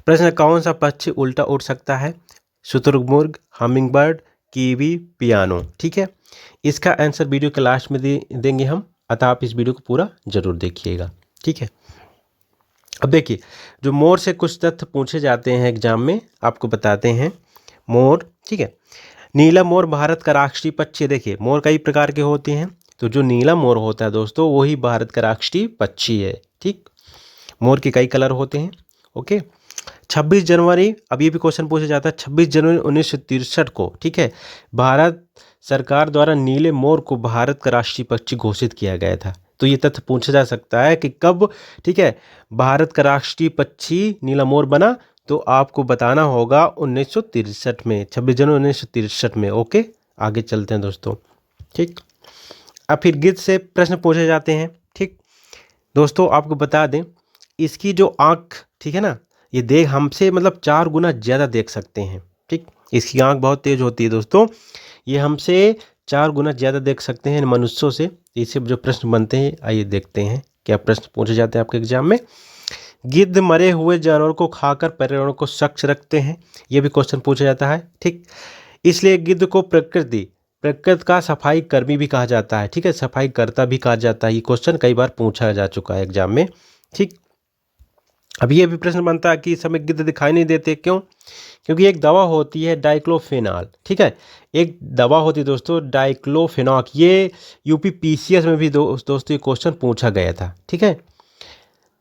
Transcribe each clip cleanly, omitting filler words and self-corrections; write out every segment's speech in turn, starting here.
प्रश्न, कौन सा पक्षी उल्टा उड़ सकता है? शुतुरमुर्ग, हमिंगबर्ड, कीवी, पियानो। ठीक है, इसका आंसर वीडियो के लास्ट में देंगे हम, अतः आप इस वीडियो को पूरा जरूर देखिएगा। ठीक है, अब देखिए, जो मोर से कुछ तथ्य पूछे जाते हैं एग्जाम में, आपको बताते हैं। मोर, ठीक है, नीला मोर भारत का राष्ट्रीय पक्षी है। देखिए, मोर कई प्रकार के होते हैं, तो जो नीला मोर होता है दोस्तों, वही भारत का राष्ट्रीय पक्षी है। ठीक, मोर के कई कलर होते हैं। ओके, 26 जनवरी, अब ये भी क्वेश्चन पूछा जाता है, 26 जनवरी 1963 को, ठीक है, भारत सरकार द्वारा नीले मोर को भारत का राष्ट्रीय पक्षी घोषित किया गया था। तो ये तथ्य पूछा जा सकता है कि कब, ठीक है, भारत का राष्ट्रीय पक्षी नीला मोर बना, तो आपको बताना होगा 1963 में, 26 जनवरी 1963 में। ओके, आगे चलते हैं दोस्तों। ठीक, अब फिर गिद्ध से प्रश्न पूछे जाते हैं। ठीक दोस्तों, आपको बता दें, इसकी जो आँख, ठीक है ना, ये देख हमसे मतलब 4 गुना ज़्यादा देख सकते हैं। ठीक, इसकी आँख बहुत तेज होती है दोस्तों, ये हमसे 4 गुना ज़्यादा देख सकते हैं मनुष्यों से। इससे जो प्रश्न बनते हैं, आइए देखते हैं क्या प्रश्न पूछे जाते हैं आपके एग्जाम में। गिद्ध मरे हुए जानवरों को खाकर पर्यावरण को स्वच्छ रखते हैं, ये भी क्वेश्चन पूछा जाता है। ठीक, इसलिए गिद्ध को प्रकृति का सफाई कर्मी भी कहा जाता है। ठीक है, सफाई कर्ता भी कहा जाता है। ये क्वेश्चन कई बार पूछा जा चुका है एग्जाम में। ठीक, अब ये भी प्रश्न बनता है कि इस समय गिद्ध दिखाई नहीं देते, क्यों? क्योंकि एक दवा होती है डाइक्लोफेनाक। ठीक है, एक दवा होती है दोस्तों डाइक्लोफेनाक, ये यूपी पीसीएस में भी दोस्तों ये क्वेश्चन पूछा गया था। ठीक है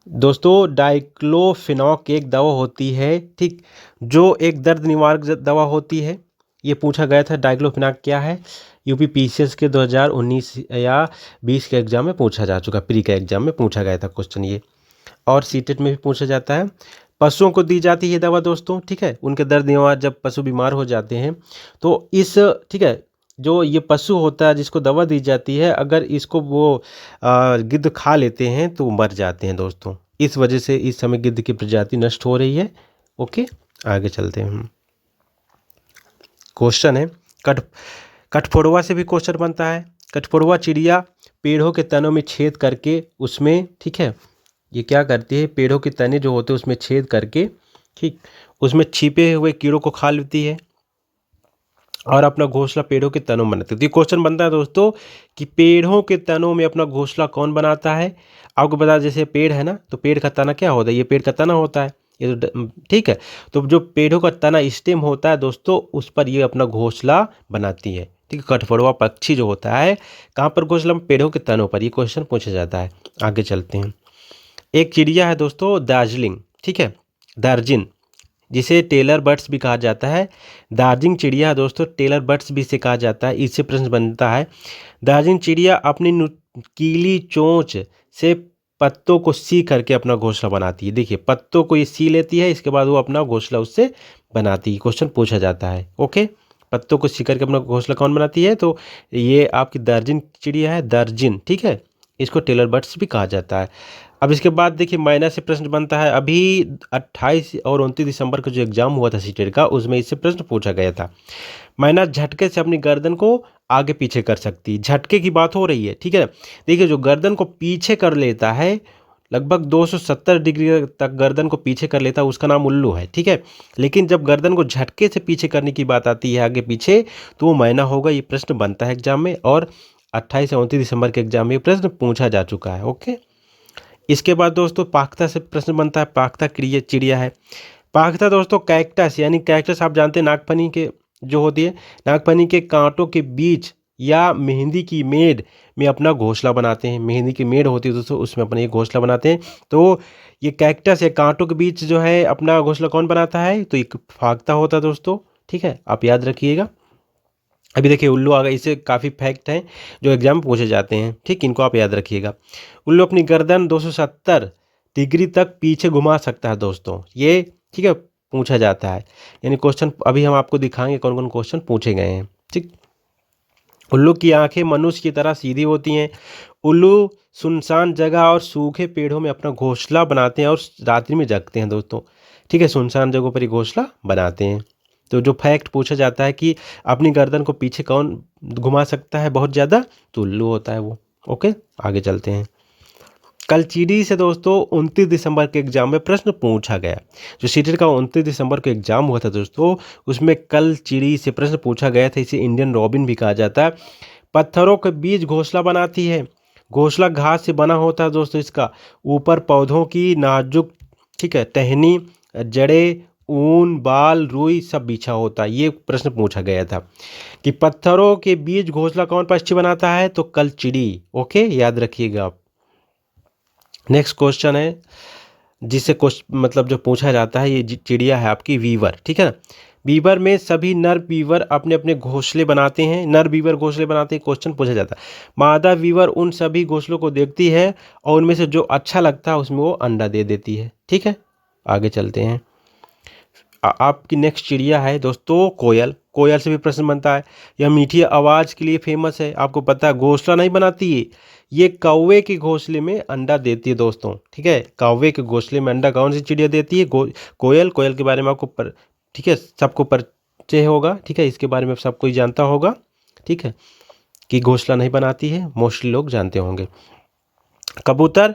दोस्तों, डाइक्लोफेनाक एक दवा होती है, ठीक, जो एक दर्द निवारक दवा होती है। ये पूछा गया था डाइक्लोफेनाक क्या है, यूपी पीसीएस के 2019 या 20 के एग्जाम में पूछा जा चुका, प्री के एग्जाम में पूछा गया था क्वेश्चन ये, और सीटेट में भी पूछा जाता है। पशुओं को दी जाती है दवा दोस्तों, ठीक है, उनके दर्द निवारक, जब पशु बीमार हो जाते हैं तो इस, ठीक है, जो ये पशु होता है जिसको दवा दी जाती है, अगर इसको वो गिद्ध खा लेते हैं तो मर जाते हैं दोस्तों। इस वजह से इस समय गिद्ध की प्रजाति नष्ट हो रही है। ओके, आगे चलते हैं हम। क्वेश्चन है, कठफोड़वा से भी क्वेश्चन बनता है। कठफोड़वा चिड़िया पेड़ों के तनों में छेद करके उसमें, ठीक है, ये क्या करती है, पेड़ों के तने जो होते हैं उसमें छेद करके, ठीक, उसमें छिपे हुए कीड़ों को खा लेती है और अपना घोंसला पेड़ों के तनों में बनाती है। तो ये क्वेश्चन बनता है दोस्तों कि पेड़ों के तनों में अपना घोंसला कौन बनाता है? आपको बता, जैसे पेड़ है ना, तो पेड़ का तना क्या होता है, ये पेड़ का तना होता है, ये तो ठीक है, तो जो पेड़ों का तना स्टेम होता है दोस्तों, उस पर ये अपना घोंसला बनाती है। ठीक है, कठफोड़वा पक्षी जो होता है कहाँ पर घोंसला? पेड़ों के तनों पर। ये क्वेश्चन पूछा जाता है। आगे चलते हैं। एक चिड़िया है दोस्तों दार्जिलिंग, ठीक है, दार्जिन, जिसे टेलर बर्ड्स भी कहा जाता है। दार्जिलिंग चिड़िया दोस्तों टेलर बर्ड्स भी इसे कहा जाता है। इससे प्रश्न बनता है, दार्जिलिंग चिड़िया अपनी नुकीली चोंच से पत्तों को सी करके अपना घोंसला बनाती है। देखिए, पत्तों को ये सी लेती है, इसके बाद वो अपना घोंसला उससे बनाती है। क्वेश्चन पूछा जाता है। ओके, पत्तों को सी करके अपना घोंसला कौन बनाती है? तो ये आपकी दार्जिलिंग चिड़िया है, दार्जिन, ठीक है, इसको टेलर बर्ड्स भी कहा जाता है। अब इसके बाद देखिए, मैना से प्रश्न बनता है। अभी 28 और 29 दिसंबर का जो एग्जाम हुआ था सीटेट का, उसमें इससे प्रश्न पूछा गया था। मैना झटके से अपनी गर्दन को आगे पीछे कर सकती है। झटके की बात हो रही है, ठीक है। देखिए, जो गर्दन को पीछे कर लेता है, लगभग 270 डिग्री तक गर्दन को पीछे कर लेता है, उसका नाम उल्लू है, ठीक है। लेकिन जब गर्दन को झटके से पीछे करने की बात आती है आगे पीछे, तो वो मैना होगा। ये प्रश्न बनता है एग्जाम में, और 28 से 29 दिसंबर के एग्जाम में प्रश्न पूछा जा चुका है। ओके, इसके बाद दोस्तों पाख्ता से प्रश्न बनता है। पाख्ता चिड़िया है। पाख्ता दोस्तों कैक्टस, यानी कैक्टस आप जानते हैं, नागफनी के जो होती है, नागफनी के कांटों के बीच या मेहंदी की मेड़ में अपना घोंसला बनाते हैं। मेहंदी की मेड़ होती है दोस्तों, उसमें अपना ये घोंसला बनाते हैं। तो ये कैक्टस या कांटों के बीच जो है अपना घोंसला कौन बनाता है? तो एक फाख्ता होता है दोस्तों, ठीक है, आप याद रखिएगा। अभी देखिए, उल्लू आ गया। इससे काफ़ी फैक्ट हैं जो एग्जाम में पूछे जाते हैं, ठीक, इनको आप याद रखिएगा। उल्लू अपनी गर्दन 270 डिग्री तक पीछे घुमा सकता है दोस्तों, ये ठीक है, पूछा जाता है। यानी क्वेश्चन अभी हम आपको दिखाएंगे कौन कौन क्वेश्चन पूछे गए हैं, ठीक। उल्लू की आंखें मनुष्य की तरह सीधी होती हैं। उल्लू सुनसान जगह और सूखे पेड़ों में अपना घोंसला बनाते हैं और रात्रि में जगते हैं दोस्तों, ठीक है, सुनसान जगहों पर ही घोंसला बनाते हैं। तो जो फैक्ट पूछा जाता है कि अपनी गर्दन को पीछे कौन घुमा सकता है बहुत ज़्यादा, तो उल्लू होता है वो। ओके, आगे चलते हैं। कलचीडी से दोस्तों 29 दिसंबर के एग्जाम में प्रश्न पूछा गया। जो सीटेट का 29 दिसंबर को एग्जाम हुआ था दोस्तों, उसमें कलचीडी से प्रश्न पूछा गया था। इसे इंडियन रॉबिन भी कहा जाता है। पत्थरों के बीच घोंसला बनाती है। घोंसला घास से बना होता है दोस्तों। इसका ऊपर पौधों की नाजुक, ठीक है, टहनी, जड़ें, ऊन, बाल, रुई सब बिछा होता है। ये प्रश्न पूछा गया था कि पत्थरों के बीच घोंसला कौन पक्षी बनाता है, तो कलचीडी। ओके, याद रखिएगा आप। नेक्स्ट क्वेश्चन है जिसे मतलब जो पूछा जाता है, ये चिड़िया है आपकी वीवर, ठीक है ना। बीवर में सभी नर बीवर अपने अपने घोंसले बनाते हैं। नर बीवर घोंसले बनाते हैं, क्वेश्चन पूछा जाता है। मादा बीवर उन सभी घोंसलों को देखती है और उनमें से जो अच्छा लगता है उसमें वो अंडा दे देती है, ठीक है। आगे चलते हैं। आपकी नेक्स्ट चिड़िया है दोस्तों कोयल। कोयल से भी प्रश्न बनता है। यह मीठी आवाज़ के लिए फेमस है। आपको पता है घोंसला नहीं बनाती है, ये कौवे के घोंसले में अंडा देती है दोस्तों, ठीक है। कौवे के घोंसले में अंडा कौन सी चिड़िया देती है, कोयल। कोयल के बारे में आपको ठीक है, सबको परिचय होगा, ठीक है। इसके बारे में सब कोई जानता होगा, ठीक है, कि घोंसला नहीं बनाती है, मोस्टली लोग जानते होंगे। कबूतर।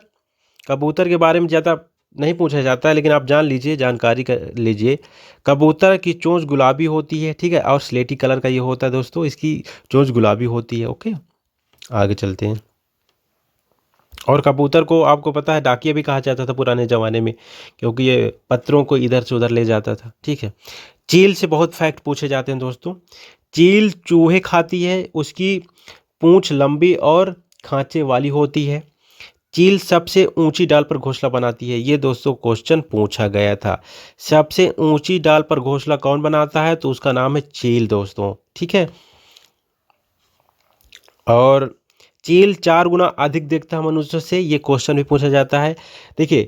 कबूतर के बारे में ज़्यादा नहीं पूछा जाता है, लेकिन आप जान लीजिए, जानकारी कर लीजिए। कबूतर की चोंच गुलाबी होती है, ठीक है, और स्लेटी कलर का ये होता है दोस्तों। इसकी चोंच गुलाबी होती है। ओके, आगे चलते हैं। और कबूतर को आपको पता है डाकिया भी कहा जाता था पुराने ज़माने में, क्योंकि ये पत्रों को इधर से उधर ले जाता था, ठीक है। चील से बहुत फैक्ट पूछे जाते हैं दोस्तों। चील चूहे खाती है। उसकी पूंछ लंबी और खांचे वाली होती है। चील सबसे ऊंची डाल पर घोंसला बनाती है। ये दोस्तों क्वेश्चन पूछा गया था। सबसे ऊंची डाल पर घोंसला कौन बनाता है, तो उसका नाम है चील दोस्तों, ठीक है। और चील 4 गुना अधिक देखता है मनुष्य से, ये क्वेश्चन भी पूछा जाता है। देखिए,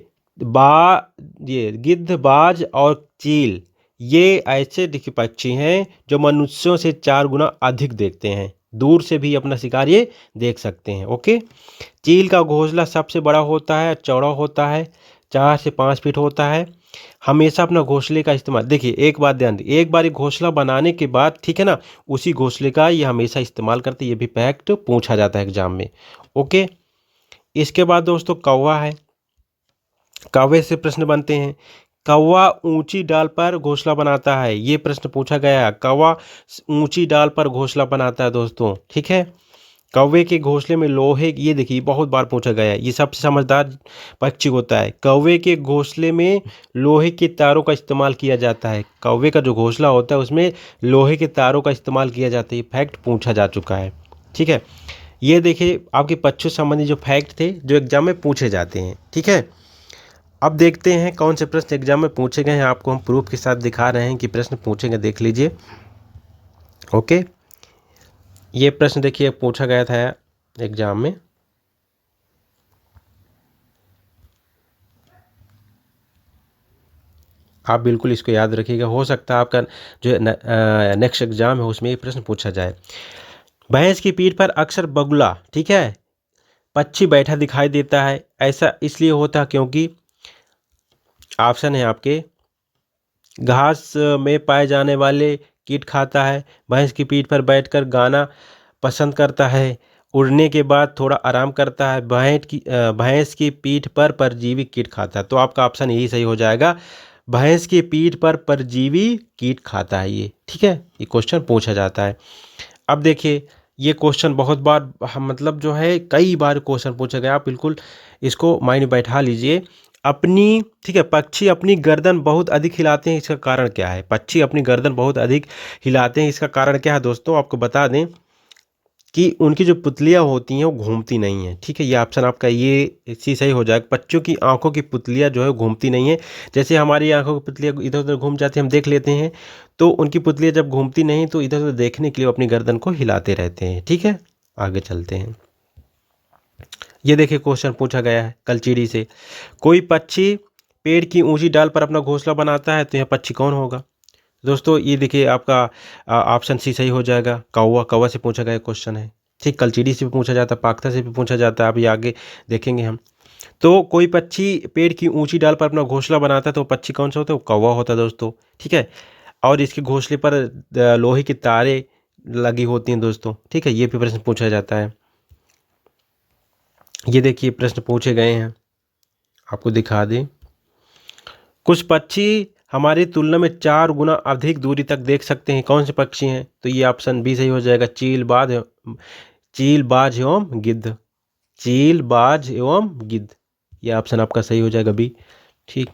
ये गिद्ध, बाज और चील ये ऐसे देखिए पक्षी हैं जो मनुष्यों से 4 गुना अधिक देखते हैं। दूर से भी अपना शिकार ये देख सकते हैं। ओके, चील का घोंसला सबसे बड़ा होता है, चौड़ा होता है, 4 से 5 फीट होता है। हमेशा अपना घोंसले का इस्तेमाल, देखिए एक बात ध्यान दी, एक बार घोंसला बनाने के बाद, ठीक है ना, उसी घोंसले का ये हमेशा इस्तेमाल करते, ये भी फैक्ट पूछा जाता है एग्जाम में। ओके, इसके बाद दोस्तों कौवा है। कौवे से प्रश्न बनते हैं। कौवा ऊंची डाल पर घोंसला बनाता है, ये प्रश्न पूछा गया है। कौवा ऊंची डाल पर घोंसला बनाता है दोस्तों, ठीक है। कौवे के घोंसले में लोहे, ये देखिए बहुत बार पूछा गया है, ये सबसे समझदार पक्षी होता है। कौवे के घोंसले में लोहे के तारों का इस्तेमाल किया जाता है। कौवे का जो घोंसला होता है उसमें लोहे के तारों का इस्तेमाल किया जाता है। ये फैक्ट पूछा जा चुका है, ठीक है। ये देखिए आपके पक्षियों संबंधी जो फैक्ट थे जो एग्जाम में पूछे जाते हैं, ठीक है। अब देखते हैं कौन से प्रश्न एग्जाम में पूछे गए हैं। आपको हम प्रूफ के साथ दिखा रहे हैं कि प्रश्न पूछेंगे, देख लीजिए। ओके, ये प्रश्न देखिए पूछा गया था एग्जाम में। आप बिल्कुल इसको याद रखिएगा, हो सकता है आपका जो नेक्स्ट एग्जाम है उसमें ये प्रश्न पूछा जाए। भैंस की पीठ पर अक्सर बगुला, ठीक है, पक्षी बैठा दिखाई देता है। ऐसा इसलिए होता है क्योंकि ऑप्शन है आपके, घास में पाए जाने वाले कीट खाता है, भैंस की पीठ पर बैठकर गाना पसंद करता है, उड़ने के बाद थोड़ा आराम करता है, भैंस की पीठ पर परजीवी कीट खाता है। तो आपका ऑप्शन यही सही हो जाएगा, भैंस की पीठ पर परजीवी कीट खाता है ये, ठीक है। ये क्वेश्चन पूछा जाता है। अब देखिए ये क्वेश्चन बहुत बार मतलब जो है कई बार क्वेश्चन पूछा गया, आप बिल्कुल इसको माइंड बैठा लीजिए। अपनी, ठीक है, पक्षी अपनी गर्दन बहुत अधिक हिलाते हैं, इसका कारण क्या है। पक्षी अपनी गर्दन बहुत अधिक हिलाते हैं, इसका कारण क्या है दोस्तों, आपको बता दें कि उनकी जो पुतलियाँ होती हैं वो घूमती नहीं हैं, ठीक है। ये ऑप्शन आपका ये चीज़ सही हो जाएगा। पक्षियों की आंखों की पुतलियाँ जो है घूमती नहीं है। जैसे हमारी आंखों की पुतलियाँ इधर उधर घूम जाती हैं, हम देख लेते हैं, तो उनकी पुतलियाँ जब घूमती नहीं तो इधर उधर देखने के लिए अपनी गर्दन को हिलाते रहते हैं, ठीक है। आगे चलते हैं। ये देखिए क्वेश्चन पूछा गया है कलचीड़ी से। कोई पक्षी पेड़ की ऊंची डाल पर अपना घोंसला बनाता है, तो यह पक्षी कौन होगा दोस्तों। ये देखिए आपका ऑप्शन सी सही हो जाएगा, कौवा। कौवा से पूछा गया क्वेश्चन है, ठीक। कलचीड़ी से भी पूछा जाता है, पाख्ता से भी पूछा जाता है, अभी आगे देखेंगे हम। तो कोई पक्षी पेड़ की ऊंची डाल पर अपना घोंसला बनाता है, तो पक्षी कौन सा होता है, वो कौवा होता है दोस्तों, ठीक है। और इसके घोंसले पर लोहे की तारें लगी होती हैं दोस्तों, ठीक है। ये भी प्रश्न पूछा जाता है। ये देखिए प्रश्न पूछे गए हैं, आपको दिखा दें। कुछ पक्षी हमारी तुलना में 4 गुना अधिक दूरी तक देख सकते हैं, कौन से पक्षी हैं? तो ये ऑप्शन बी सही हो जाएगा, चील, बाज एवं गिद्ध। चील, बाज एवं गिद्ध, ये ऑप्शन आपका सही हो जाएगा बी। ठीक,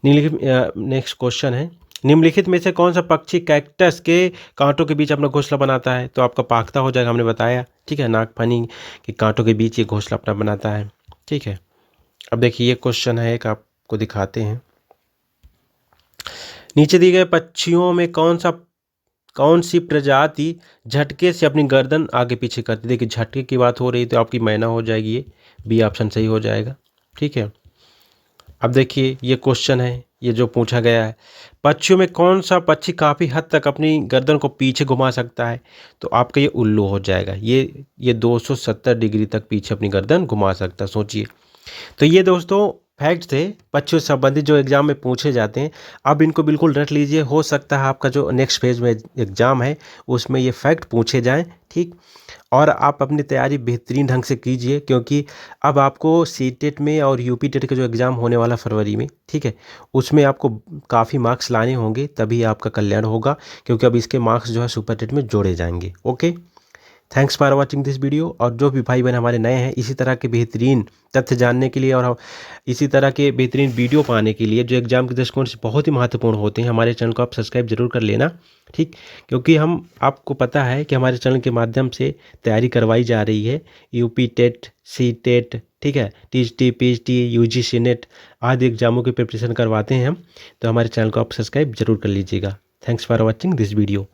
निम्नलिखित नेक्स्ट क्वेश्चन है, निम्नलिखित में से कौन सा पक्षी कैक्टस के कांटों के बीच अपना घोंसला बनाता है? तो आपका पाख्ता हो जाएगा, हमने बताया। ठीक है, नागफनी के कांटों के बीच ये घोंसला अपना बनाता है। ठीक है, अब देखिए ये क्वेश्चन है एक, आपको दिखाते हैं। नीचे दिए गए पक्षियों में कौन सी प्रजाति झटके से अपनी गर्दन आगे पीछे करती है? देखिए झटके की बात हो रही तो आपकी मैना हो जाएगी, ये बी ऑप्शन सही हो जाएगा। ठीक है, अब देखिए ये क्वेश्चन है, ये जो पूछा गया है, पक्षियों में कौन सा पक्षी काफ़ी हद तक अपनी गर्दन को पीछे घुमा सकता है? तो आपका ये उल्लू हो जाएगा। ये 270 डिग्री तक पीछे अपनी गर्दन घुमा सकता है, सोचिए। तो ये दोस्तों फैक्ट थे पक्षियों से संबंधित जो एग्जाम में पूछे जाते हैं। अब इनको बिल्कुल रट लीजिए, हो सकता है आपका जो नेक्स्ट फेज में एग्ज़ाम है उसमें ये फैक्ट पूछे जाएं। ठीक, और आप अपनी तैयारी बेहतरीन ढंग से कीजिए, क्योंकि अब आपको सीटेट में और यूपी टेट का जो एग्ज़ाम होने वाला फरवरी में, ठीक है, उसमें आपको काफ़ी मार्क्स लाने होंगे, तभी आपका कल्याण होगा, क्योंकि अब इसके मार्क्स जो है सुपर टेट में जोड़े जाएंगे। Okay, thanks for watching this video. और जो भी भाई बहन हमारे नए हैं, इसी तरह के बेहतरीन तथ्य जानने के लिए और इसी तरह के बेहतरीन वीडियो पाने के लिए जो एग्जाम के दृष्टिकोण से बहुत ही महत्वपूर्ण होते हैं, हमारे चैनल को आप सब्सक्राइब जरूर कर लेना। ठीक, क्योंकि हम आपको पता है कि हमारे चैनल के माध्यम से तैयारी करवाई जा रही है, यूपी टेट, सी टेट, ठीक है, टीएचटी, पीएचटी, यूजीसी नेट आदि एग्जामों की प्रिपरेशन करवाते हैं हम। तो हमारे चैनल को आप सब्सक्राइब जरूर कर लीजिएगा। Thanks for watching this video.